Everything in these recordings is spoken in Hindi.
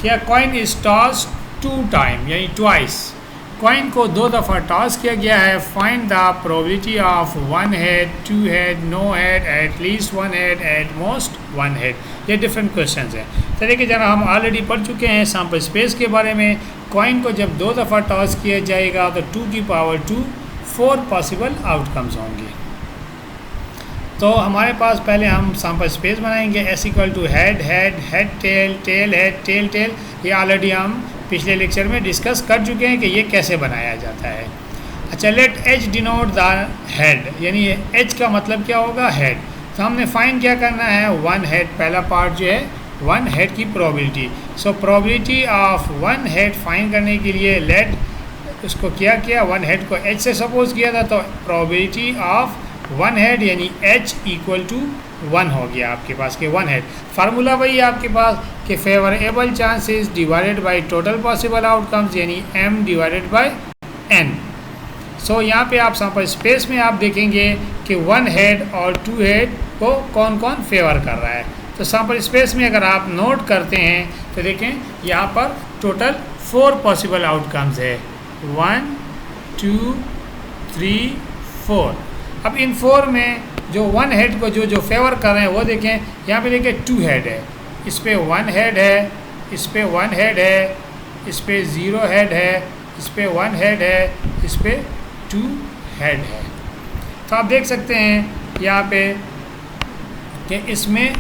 क्या कॉइन इज टॉस 2 टाइम यानी ट्वाइस, कॉइन को 2 दफ़ा टॉस किया गया है। Find the probability of 1 head, 2 head, no head, at least 1 head, at most 1 head. ये डिफरेंट क्वेश्चंस हैं। तो देखिए जरा हम ऑलरेडी पढ़ चुके हैं सैम्पल स्पेस के बारे में। कॉइन को जब 2 दफ़ा टॉस किया जाएगा तो 2 की पावर 2 4 पॉसिबल आउटकम्स होंगे। तो हमारे पास पहले हम सैम्पल स्पेस बनाएंगे। S equal to head head head tail tail head tail tail. ये ऑलरेडी हम पिछले लेक्चर में डिस्कस कर चुके हैं कि ये कैसे बनाया जाता है। अच्छा, let H denote the head, यानी एच का मतलब क्या होगा, हेड। तो हमने फाइंड क्या करना है, 1 हेड, पहला पार्ट जो है 1 हेड की probability. So probability of 1 head find करने के लिए लेट, उसको क्या किया, 1 हेड को एच से सपोज किया था, तो प्रोबेबिलिटी ऑफ 1 हेड यानी एच इक्वल टू 1 हो गया आपके पास के 1 हेड। फार्मूला वही आपके पास कि favourable chances divided by total possible outcomes यानी m डिवाइडेड बाय n। सो यहाँ पे आप सैम्पल स्पेस में आप देखेंगे कि 1 हेड और 2 हेड को कौन कौन फेवर कर रहा है। तो सैम्पल स्पेस में अगर आप नोट करते हैं तो देखें यहाँ पर टोटल 4 पॉसिबल आउटकम्स है, 1 2 3 4। अब इन 4 में जो 1 हेड को जो फेवर कर रहे हैं वो देखें, यहाँ पे देखिए 2 हेड है, इस पे 1 हेड है, इस पे 1 हेड है, इस पे 0 हेड है, इस पे 1 हेड है, इस पे 2 हेड है। तो आप देख सकते हैं यहाँ पे कि इसमें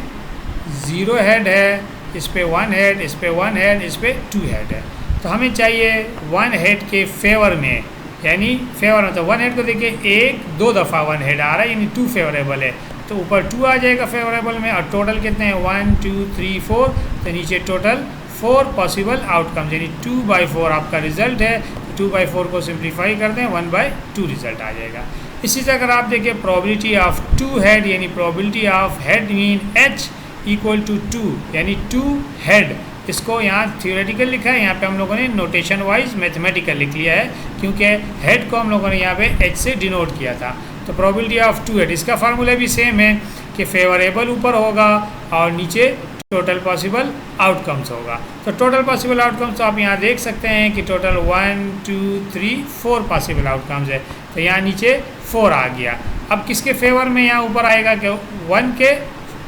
0 हेड है, इस पे 1 हेड, इस पे 1 हेड, इस पे 2 हेड है। तो हमें चाहिए 1 हेड के फेवर में, यानी फेवर में तो 1 हेड को देखिए 2 दफ़ा 1 हेड आ रहा है यानी 2 फेवरेबल है, तो ऊपर 2 आ जाएगा फेवरेबल में। और टोटल कितने हैं, 1 2 3 4, तो नीचे टोटल 4 पॉसिबल आउटकम्स यानी 2/4 आपका रिजल्ट है। 2/4 को सिंप्लीफाई करते हैं, 1/2 रिजल्ट आ जाएगा। इसी तरह अगर आप देखिए प्रोबेबिलिटी ऑफ 2 हेड यानी probability of head mean h equal to 2 यानी 2 हेड, इसको यहाँ थियोरेटिकल लिखा है, यहाँ पे हम लोगों ने नोटेशन वाइज मैथमेटिकल लिख लिया है क्योंकि हेड को हम लोगों ने यहाँ पे h से डिनोट किया था। तो प्रोबेबिलिटी ऑफ 2 हेड, इसका फार्मूला भी सेम है कि फेवरेबल ऊपर होगा और नीचे टोटल पॉसिबल आउटकम्स होगा। तो टोटल पॉसिबल आउटकम्स तो आप यहाँ देख सकते हैं कि टोटल 1 2 3 4 पॉसिबल आउटकम्स है, तो यहाँ नीचे 4 आ गया। अब किसके फेवर में यहाँ ऊपर आएगा कि 1 के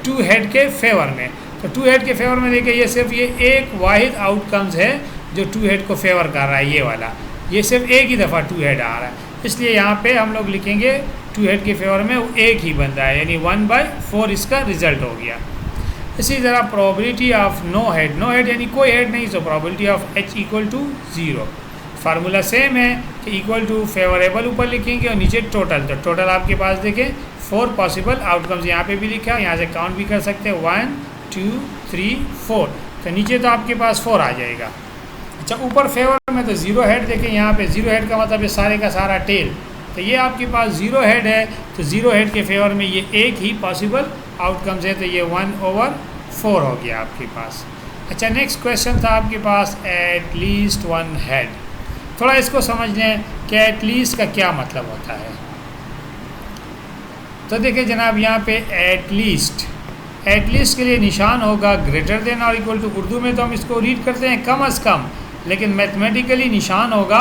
2 हेड के फेवर में। तो 2 हेड के फेवर में देखिए ये सिर्फ ये एक वाहिद आउटकम्स है जो 2 हेड को फेवर कर रहा है, ये वाला, ये सिर्फ एक ही दफ़ा 2 हेड आ रहा है, इसलिए यहाँ पे हम लोग लिखेंगे 2 हेड के फेवर में एक ही बन रहा है यानी 1/4 इसका रिजल्ट हो गया। इसी तरह प्रोबेबिलिटी ऑफ नो हेड यानी कोई हेड नहीं, तो probability of h equal to 0। Formula same है कि इक्वल टू फेवरेबल ऊपर लिखेंगे और नीचे टोटल, तो टोटल आपके पास देखें 4 पॉसिबल आउटकम्स यहाँ पे भी लिखा है, यहाँ से काउंट भी कर सकते हैं 1 2 3 4, तो नीचे तो आपके पास 4 आ जाएगा। अच्छा, ऊपर फेवर में तो 0 हेड देखें, यहाँ पे 0 हेड का मतलब ये सारे का सारा टेल, तो ये आपके पास 0 हेड है, तो 0 हेड के फेवर में ये एक ही पॉसिबल आउटकम्स है, तो ये 1/4 हो गया आपके पास। अच्छा, नेक्स्ट क्वेश्चन था आपके पास एट लीस्ट 1 हेड। थोड़ा इसको समझ लें कि एट लीस्ट का क्या मतलब होता है। तो देखिए जनाब, यहाँ पे एट लीस्ट के लिए निशान होगा ग्रेटर देन और इक्वल टू। उर्दू में तो हम इसको रीड करते हैं कम अज़ कम, लेकिन मैथमेटिकली निशान होगा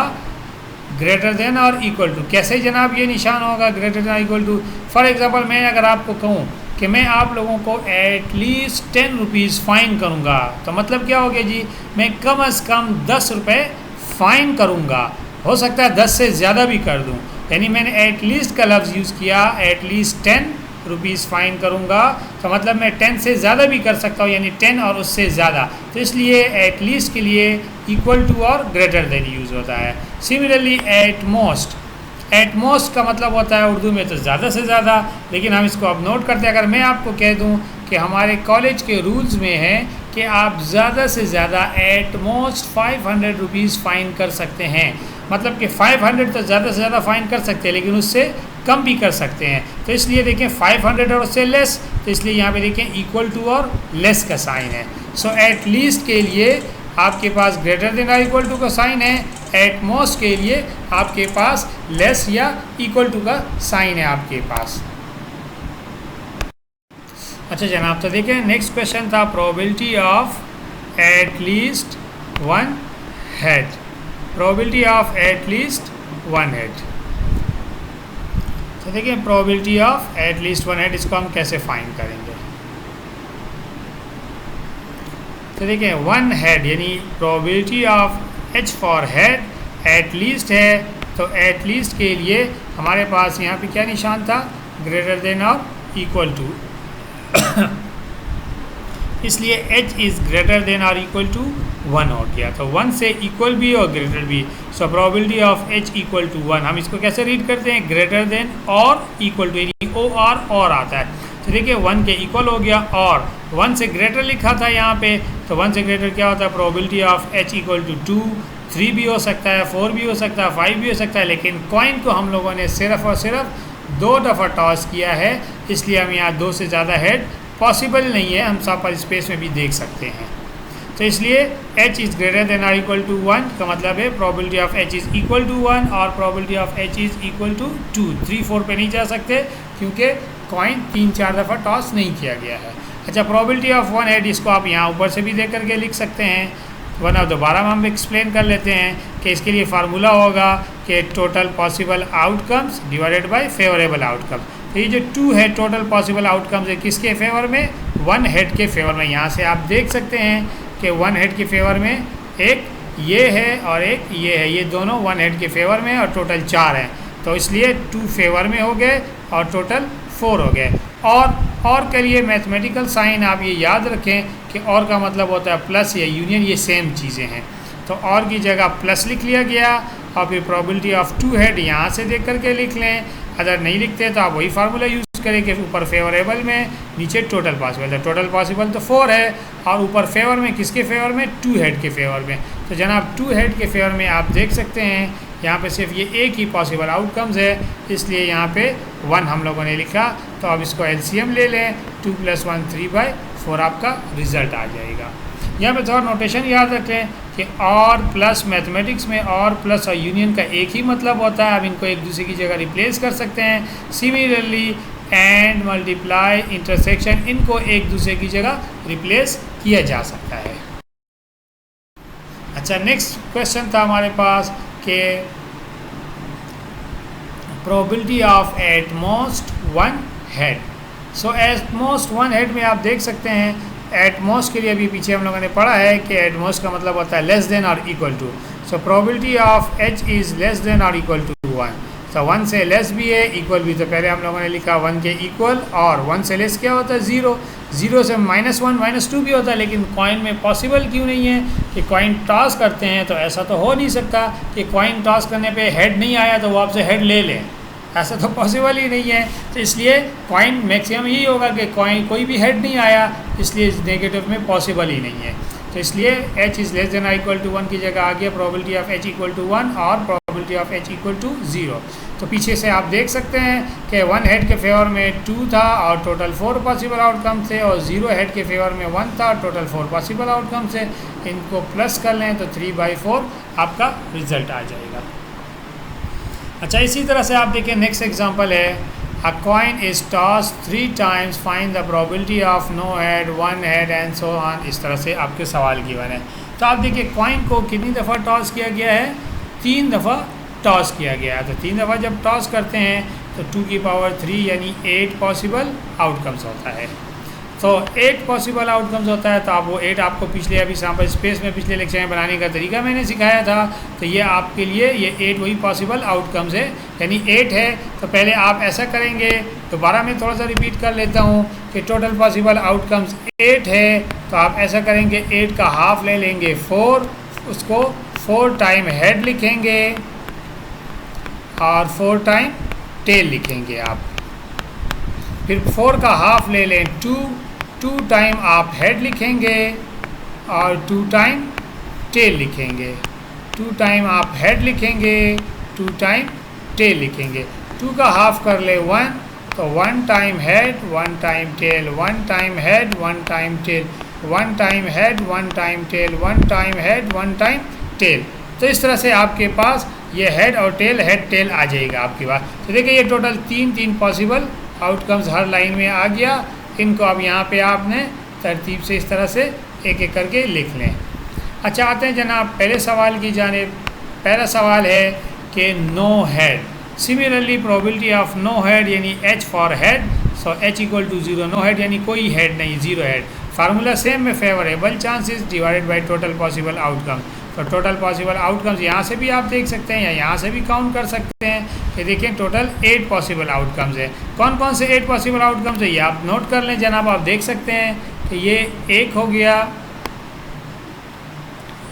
ग्रेटर देन और इक्वल टू। कैसे जनाब ये निशान होगा ग्रेटर देन और इक्वल टू? फॉर एग्जांपल मैं अगर आपको कहूँ कि मैं आप लोगों को एट लीस्ट 10 रुपीज़ फ़ाइन करूँगा, तो मतलब क्या हो गया जी, मैं कम अज़ कम 10 रुपये फ़ाइन करूँगा, हो सकता है 10 से ज़्यादा भी कर दूँ, यानी मैंने एट लीस्ट का लफ्ज़ यूज़ किया, एट लीस्ट 10 रुपीज़ फ़ाइन करूँगा, तो मतलब मैं 10 से ज़्यादा भी कर सकता हूँ, यानी 10 और उससे ज़्यादा। तो इसलिए एट लीस्ट के लिए इक्वल टू और ग्रेटर देन यूज़ होता है। सिमिलरली एट मोस्ट का मतलब होता है उर्दू में तो ज़्यादा से ज़्यादा, लेकिन हम इसको अब नोट करते हैं। अगर मैं आपको कह दूँ कि हमारे कॉलेज के रूल्स में है कि आप ज़्यादा से ज़्यादा एट मोस्ट 500 रुपीज़ फ़ाइन कर सकते हैं, मतलब कि 500 तो ज़्यादा से ज़्यादा फ़ाइन कर सकते हैं, लेकिन उससे कम भी कर सकते हैं। तो इसलिए देखें 500 और उससे लेस, तो इसलिए यहाँ पे देखें इक्वल टू और लेस का साइन है। सो एट लीस्ट के लिए आपके पास ग्रेटर देन और इक्वल टू का साइन है, एट मोस्ट के लिए आपके पास लेस या इक्वल टू का साइन है आपके पास। अच्छा जनाब, तो देखें नेक्स्ट क्वेश्चन था probability of at least one head, probability of at least one head. तो देखिए probability of at least one head, इसको हम कैसे फाइंड करेंगे। तो देखिए वन हेड यानी probability of H for head at least है, तो एट लीस्ट के लिए हमारे पास यहाँ पे क्या निशान था, ग्रेटर देन और इक्वल टू इसलिए h इज़ ग्रेटर देन और इक्वल टू 1 हो गया, तो 1 से इक्वल भी और ग्रेटर भी। So probability of h equal to 1, हम इसको कैसे रीड करते हैं, ग्रेटर देन और इक्वल टू, यानी ओ आर और आता है। तो देखिए 1 के इक्वल हो गया और 1 से ग्रेटर लिखा था यहाँ पे, तो 1 से ग्रेटर क्या होता है, probability of h equal to 2, 3 भी हो सकता है, 4 भी हो सकता है, 5 भी हो सकता है, लेकिन कॉइन को हम लोगों ने सिर्फ और सिर्फ 2 दफ़ा टॉस किया है, इसलिए हम यहाँ 2 से ज़्यादा हेड पॉसिबल नहीं है, हम सपर स्पेस में भी देख सकते हैं। तो इसलिए h इज़ ग्रेटर देन और इक्वल टू 1 का मतलब है probability of h is equal to 1 और probability of h is equal to 2। 3, 4 पे नहीं जा सकते क्योंकि कॉइन 3-4 दफ़ा टॉस नहीं किया गया है। अच्छा, प्रोबेबिलिटी ऑफ वन हेड, इसको आप यहाँ ऊपर से भी देख करके लिख सकते हैं, वरना दोबारा हम एक्सप्लेन कर लेते हैं कि इसके लिए फार्मूला होगा कि total possible outcomes divided by favourable outcomes. तो ये जो 2 है टोटल पॉसिबल आउटकम्स है किसके फेवर में, वन हेड के फेवर में। यहाँ से आप देख सकते हैं कि वन हेड के फेवर में एक ये है और एक ये है, ये दोनों वन हेड के फेवर में और टोटल 4 हैं, तो इसलिए 2 फेवर में हो गए और टोटल 4 हो गए। और के लिए मैथमेटिकल साइन आप ये याद रखें कि और का मतलब होता है प्लस या यूनियन, ये सेम चीज़ें हैं, तो और की जगह प्लस लिख लिया गया और फिर प्रोबेबिलिटी ऑफ 2 हेड यहाँ से देख करके लिख लें। अगर नहीं लिखते तो आप वही फार्मूला यूज़ करें कि ऊपर फेवरेबल में नीचे टोटल पॉसिबल, तो टोटल पॉसिबल तो 4 है और ऊपर फेवर में किसके फेवर में, 2 हेड के फेवर में। तो जनाब 2 हेड के फेवर में आप देख सकते हैं यहाँ पे सिर्फ ये एक ही पॉसिबल आउटकम्स है, इसलिए यहाँ पे 1 हम लोगों ने लिखा। तो अब इसको एलसीएम ले लें, 2 + 1 3/4 आपका रिजल्ट आ जाएगा। यहाँ पे थोड़ा नोटेशन याद रखें कि और प्लस मैथमेटिक्स में और प्लस और यूनियन का एक ही मतलब होता है, आप इनको एक दूसरे की जगह रिप्लेस कर सकते हैं। सिमिलरली एंड, मल्टीप्लाई, इंटरसेक्शन, इनको एक दूसरे की जगह रिप्लेस किया जा सकता है। अच्छा, नेक्स्ट क्वेश्चन था हमारे पास कि probability of at most one head. So at most one head में आप देख सकते हैं एट मोस्ट के लिए अभी पीछे हम लोगों ने पढ़ा है कि एट मोस्ट का मतलब होता है लेस देन और equal to. So probability of H is less than और इक्वल टू 1। तो 1 से लेस भी है, इक्वल भी, तो पहले हम लोगों ने लिखा 1 के इक्वल, और 1 से लेस क्या होता है, 0। 0 से -1 -2 भी होता है, लेकिन कॉइन में पॉसिबल क्यों नहीं है कि कॉइन टॉस करते हैं, तो ऐसा तो हो नहीं सकता कि कॉइन टॉस करने पे हेड नहीं आया तो वो आपसे हेड ले लें, ऐसा तो पॉसिबल ही नहीं है। तो इसलिए कॉइन मैक्सिमम यही होगा कि कॉइन कोई भी हेड नहीं आया, इसलिए नेगेटिव में पॉसिबल ही नहीं है। तो इसलिए h इज़ लेस देन और इक्वल टू 1 की जगह आ गया probability of h equal to 1 और probability of h equal to 0। तो पीछे से आप देख सकते हैं कि 1 हेड के फेवर में 2 था और टोटल 4 पॉसिबल आउटकम थे, और 0 हेड के फेवर में 1 था और टोटल 4 पॉसिबल आउटकम थे। इनको प्लस कर लें तो 3/4 आपका रिजल्ट आ जाएगा। अच्छा, इसी तरह से आप देखिए नेक्स्ट एग्जांपल है, a coin is toss 3 times, find the probability of no head, 1 head and so on. इस तरह से आपके सवाल गिवन है। तो आप देखिए कॉइन को कितनी दफ़ा टॉस किया गया है, 3 दफ़ा टॉस किया गया है। तो 3 दफ़ा जब टॉस करते हैं तो 2 की पावर 3 यानी 8 पॉसिबल आउटकम्स होता है। तो 8 पॉसिबल आउटकम्स होता है, तो आप वो 8 आपको पिछले अभी सैम्पल स्पेस में पिछले लेक्चर में बनाने का तरीका मैंने सिखाया था। तो ये आपके लिए ये 8 वही पॉसिबल आउटकम्स है, यानी 8 है। तो पहले आप ऐसा करेंगे, दोबारा मैं थोड़ा सा रिपीट कर लेता हूँ कि टोटल पॉसिबल आउटकम्स 8 है। तो आप ऐसा करेंगे, 8 का हाफ ले लेंगे 4, उसको 4 टाइम हेड लिखेंगे और 4 टाइम टेल लिखेंगे आप। फिर 4 का हाफ ले लें 2 टाइम आप हेड लिखेंगे और 2 टाइम टेल लिखेंगे। 2 टाइम आप हेड लिखेंगे, 2 टाइम टेल लिखेंगे। 2 का हाफ कर ले 1, तो 1 time head, 1 time tail, 1 time head, 1 time tail, 1 time head, 1 time tail, 1 time head, 1 time tail. तो इस तरह से आपके पास ये हेड और टेल, हेड टेल आ जाएगा आपके पास। तो देखिए ये टोटल 3 पॉसिबल आउटकम्स हर लाइन में आ गया। इनको अब यहाँ पे आपने तरतीब से इस तरह से एक एक करके लिख लें। अच्छा, आते हैं जनाब पहले सवाल की जानिब। पहला सवाल है कि no head. Similarly probability of no head यानी H for head, so H equal to 0, no head यानी कोई हेड नहीं, 0 हेड। फार्मूला सेम में favourable chances divided by total possible outcome. तो टोटल पॉसिबल आउटकम्स यहाँ से भी आप देख सकते हैं या यहाँ से भी काउंट कर सकते हैं कि देखिए टोटल 8 पॉसिबल आउटकम्स है। कौन कौन से 8 पॉसिबल आउटकम्स है ये आप नोट कर लें जनाब। आप देख सकते हैं कि ये एक हो गया,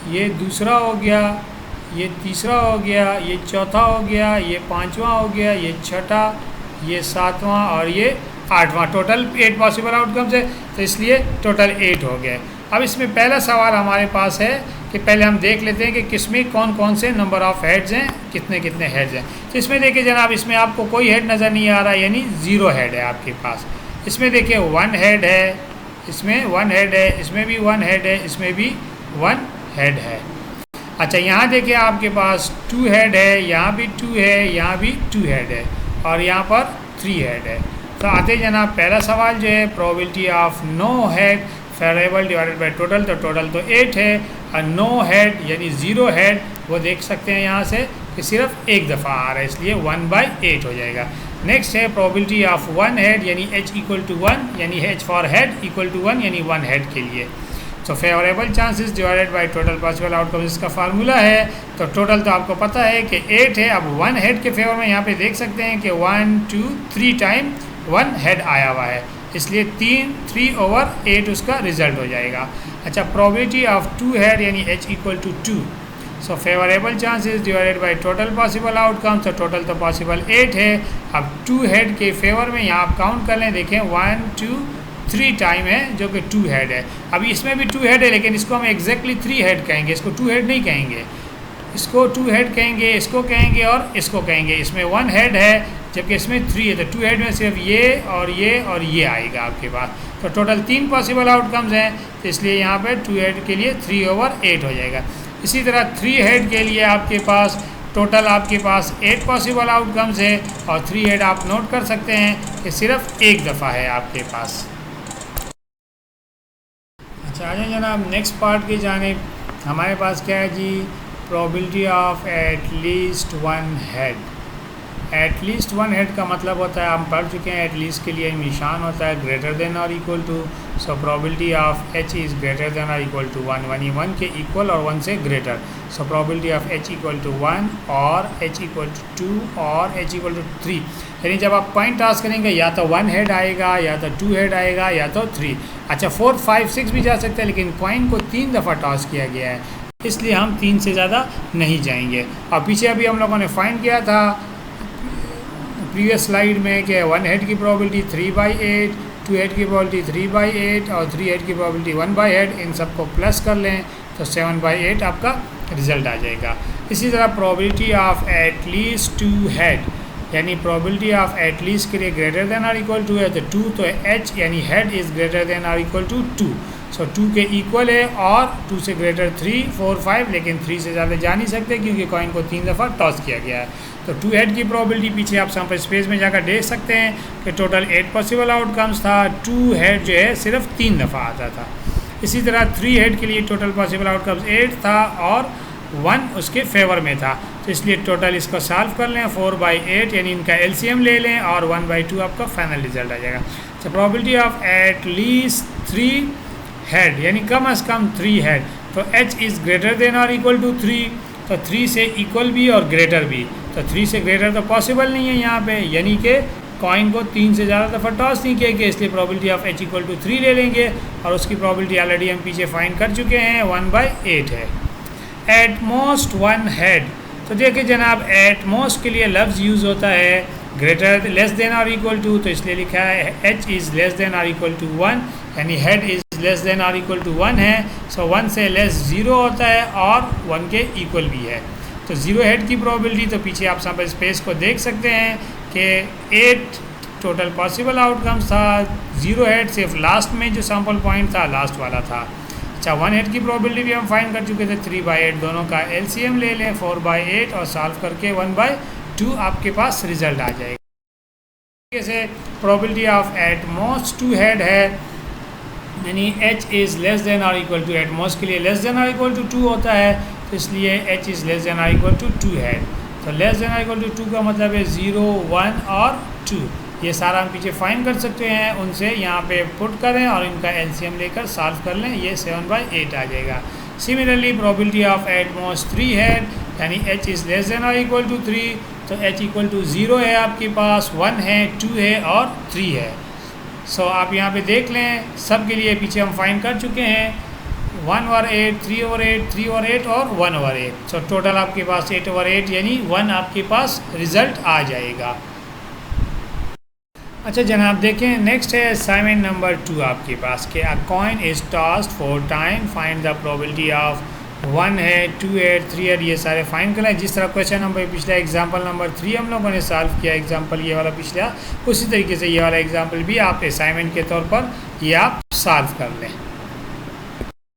ये दूसरा हो गया, ये तीसरा हो गया, ये चौथा हो गया, ये पांचवा हो गया, ये छठा, ये सातवां और ये आठवां। टोटल 8 पॉसिबल आउटकम्स है, तो इसलिए टोटल 8 हो गए। अब इसमें पहला सवाल हमारे पास है कि पहले हम देख लेते हैं कि किसमें कौन कौन से नंबर ऑफ़ हेड्स हैं, कितने कितने हेड्स हैं। तो इसमें देखिए जनाब, इसमें आपको कोई हेड नज़र नहीं आ रहा, यानी 0 हेड है आपके पास। इसमें देखिए 1 हेड है, इसमें 1 हेड है, इसमें भी 1 हेड है, इसमें भी 1 हेड है। अच्छा, यहाँ देखिए आपके पास 2 हेड है, यहाँ भी 2 है, यहाँ भी 2 हेड है और यहाँ पर 3 हेड है। तो आते जनाब पहला सवाल जो है probability of no head favourable divided by total, तो टोटल तो 8 है और नो हेड यानी 0 हेड वो देख सकते हैं यहाँ से कि सिर्फ एक दफ़ा आ रहा है, इसलिए 1/8 हो जाएगा। नेक्स्ट है प्रोबेबिलिटी ऑफ 1 हेड यानी H इक्वल टू 1 यानी H for head equal to 1 यानी 1 हेड के लिए। तो favourable chances divided by total possible outcome इसका फार्मूला है। तो टोटल तो आपको पता है कि 8 है। अब 1 हेड के फेवर में यहाँ पे देख सकते हैं कि 1 2 3 टाइम 1 हेड आया हुआ है, इसलिए 3/8 उसका रिजल्ट हो जाएगा। अच्छा, प्रोबेबिलिटी ऑफ 2 हेड यानी H equal to 2। So favourable chances divided by total possible outcome, तो टोटल तो पॉसिबल 8 है। अब 2 हेड के फेवर में यहाँ आप काउंट कर लें, देखें 1 2 3 टाइम है जो कि 2 हेड है। अभी इसमें भी 2 हेड है, लेकिन इसको हम एग्जैक्टली 3 हेड कहेंगे, इसको 2 हेड नहीं कहेंगे, इसको 2 हेड कहेंगे, इसको कहेंगे और इसको कहेंगे। इसमें 1 हेड है जबकि इसमें 3 है, तो 2 हेड में सिर्फ ये और ये आएगा आपके पास। तो टोटल 3 पॉसिबल आउटकम्स हैं, तो इसलिए यहाँ पे 2 हेड के लिए 3/8 हो जाएगा। इसी तरह 3 हेड के लिए आपके पास टोटल आपके पास 8 पॉसिबल आउटकम्स है और 3 हेड आप नोट कर सकते हैं कि सिर्फ एक दफ़ा है आपके पास। अच्छा, आ जाए जनाब नेक्स्ट पार्ट की जानिब। हमारे पास क्या है जी, probability of at least 1 head. At least 1 head का मतलब होता है, हम पढ़ चुके हैं, एटलीस्ट के लिए निशान होता है ग्रेटर देन और equal to. So probability of H is greater than और इक्वल टू 1, 1 के इक्वल और 1 से greater. So probability of H equal to 1 और H इक्वल टू 2 और H इक्वल टू 3, यानी जब आप पॉइंट टॉस करेंगे या तो 1 हेड आएगा या तो 2 हेड आएगा या तो 3। अच्छा, 4 5 6 भी जा सकते हैं, लेकिन कॉइन को 3 दफ़ा टॉस किया गया है, इसलिए हम 3 से ज़्यादा नहीं जाएंगे। और पीछे अभी हम लोगों ने फाइंड किया था प्रीवियस स्लाइड में कि 1 हेड की प्रोबेबिलिटी 3/8, 2 हेड की प्रोबेबिलिटी 3/8 और 3 हेड की प्रोबेबिलिटी 1/8। इन सबको प्लस कर लें तो 7/8 आपका रिजल्ट आ जाएगा। इसी तरह प्रोबेबिलिटी ऑफ एटलीस्ट 2 हेड यानी प्रोबेबिलिटी ऑफ एटलीस्ट के लिए ग्रेटर देन और इक्वल टू है, तो 2 तो H यानी हेड इज़ ग्रेटर देन और इक्वल टू 2। सो 2 के इक्वल है और 2 से ग्रेटर 3 4 5, लेकिन 3 से ज़्यादा जा नहीं सकते क्योंकि कॉइन को 3 दफ़ा टॉस किया गया है। तो 2 हेड की प्रोबेबिलिटी पीछे आप सैम्पल स्पेस में जाकर देख सकते हैं कि टोटल 8 पॉसिबल आउटकम्स था। 2 हेड जो है सिर्फ 3 दफ़ा आता था। इसी तरह 3 हेड के लिए टोटल पॉसिबल आउटकम्स 8 था और 1 उसके फेवर में था, तो इसलिए टोटल इसको सॉल्व कर लें 4/8 यानी इनका LCM ले लें और 1/2 आपका फाइनल रिजल्ट आ जाएगा। तो प्रोबेबिलिटी ऑफ एटलीस्ट 3 हेड यानी कम अज़ कम 3 हेड, तो H इज़ ग्रेटर देन और इक्वल टू 3, तो 3 से इक्वल भी और ग्रेटर भी। तो 3 से ग्रेटर तो पॉसिबल नहीं है यहाँ पे, यानी कि कॉइन को 3 से ज़्यादा दफ़ा टॉस नहीं किया गया, इसलिए probability of H equal to 3 ले लेंगे और उसकी प्रोबेबिलिटी ऑलरेडी हम पीछे फाइंड कर चुके हैं, 1/8 है। एट मोस्ट 1 हेड, तो देखिए जनाब एट मोस्ट के लिए लफ्ज़ यूज़ होता है ग्रेटर लेस देन और इक्वल टू, तो इसलिए लिखा है H इज़ लेस देन और इक्वल टू 1 यानी हेड इज़ लेस देन और इक्वल टू 1 है। सो 1 से लेस 0 होता है और 1 के इक्वल भी है। तो 0 हेड की प्रोबेबिलिटी, तो पीछे आप सैम्पल स्पेस को देख सकते हैं कि 8 टोटल पॉसिबल आउटकम्स था। 0 हेड सिर्फ लास्ट में जो सैम्पल पॉइंट था लास्ट वाला था। अच्छा, 1 हेड की प्रोबेबिलिटी भी हम फाइंड कर चुके थे, 3/8 दोनों का LCM ले लें 4/8 और सॉल्व करके 1/2 आपके पास रिजल्ट आ जाएगा। जैसे probability of at most 2 head है यानी h इज़ लेस देन और इक्वल टू हेड, मोस्ट के लिए लेस देन और इक्वल टू 2 होता है, तो इसलिए h इज़ लेस देन और इक्वल टू 2 हेड। तो लेस देन और इक्वल टू 2 का मतलब है 0, 1 और 2। ये सारा हम पीछे फाइंड कर सकते हैं, उनसे यहाँ पे पुट करें और इनका एलसीएम लेकर सॉल्व कर लें, ये 7/8 आ जाएगा। Similarly probability of at most 3 head, यानी h इज़ लेस देन और इक्वल टू 3, तो h इक्वल टू 0 है आपके पास, 1 है, 2 है और 3 है। सो आप यहाँ पे देख लें, सब के लिए पीछे हम फाइंड कर चुके हैं, 1/8, 3/8, 3/8 और 1/8। सो टोटल आपके पास 8/8 यानी 1 आपके पास रिजल्ट आ जाएगा। अच्छा जनाब देखें, नेक्स्ट है असाइनमेंट नंबर 2 आपके पास कि अ coin is tossed 4 time, find the probability of 1 है, 2 है, 3 है, ये सारे फाइंड करना है। जिस तरह क्वेश्चन नंबर पिछला एग्जांपल नंबर 3 हम लोगों ने सॉल्व किया, एग्जांपल ये वाला पिछला, उसी तरीके से ये वाला एग्जांपल भी आप असाइनमेंट के तौर पर ये आप सॉल्व कर लें।